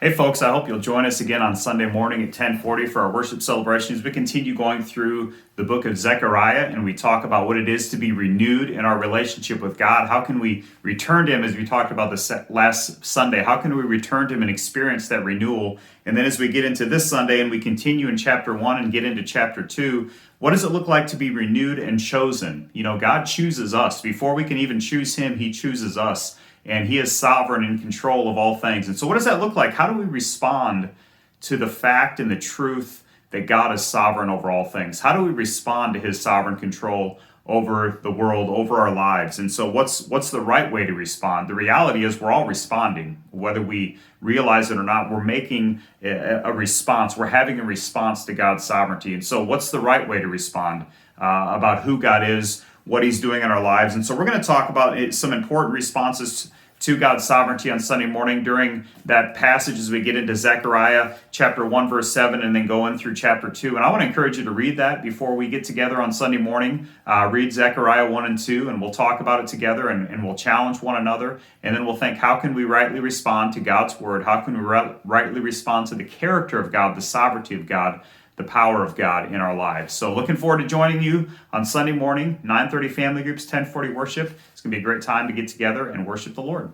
Hey folks, I hope you'll join us again on Sunday morning at 10:40 for our worship celebration as we continue going through the book of Zechariah and we talk about what it is to be renewed in our relationship with God. How can we return to Him, as we talked about this last Sunday? How can we return to Him and experience that renewal? And then as we get into this Sunday and we continue in chapter 1 and get into chapter 2, what does it look like to be renewed and chosen? You know, God chooses us. Before we can even choose Him, He chooses us. And He is sovereign and in control of all things. And so what does that look like? How do we respond to the fact and the truth that God is sovereign over all things? How do we respond to His sovereign control over the world, over our lives? And so what's the right way to respond? The reality is we're all responding. Whether we realize it or not, we're making a response. We're having a response to God's sovereignty. And so what's the right way to respond about who God is, what He's doing in our lives? And so we're going to talk about some important responses to God's sovereignty on Sunday morning during that passage as we get into Zechariah chapter 1 verse 7 and then go in through chapter 2. And I want to encourage you to read that before we get together on Sunday morning. Read Zechariah 1 and 2 and we'll talk about it together and we'll challenge one another. And then we'll think, how can we rightly respond to God's word? How can we rightly respond to the character of God, the sovereignty of God, the power of God in our lives? So looking forward to joining you on Sunday morning, 9:30 family groups, 10:40 worship. It's going to be a great time to get together and worship the Lord.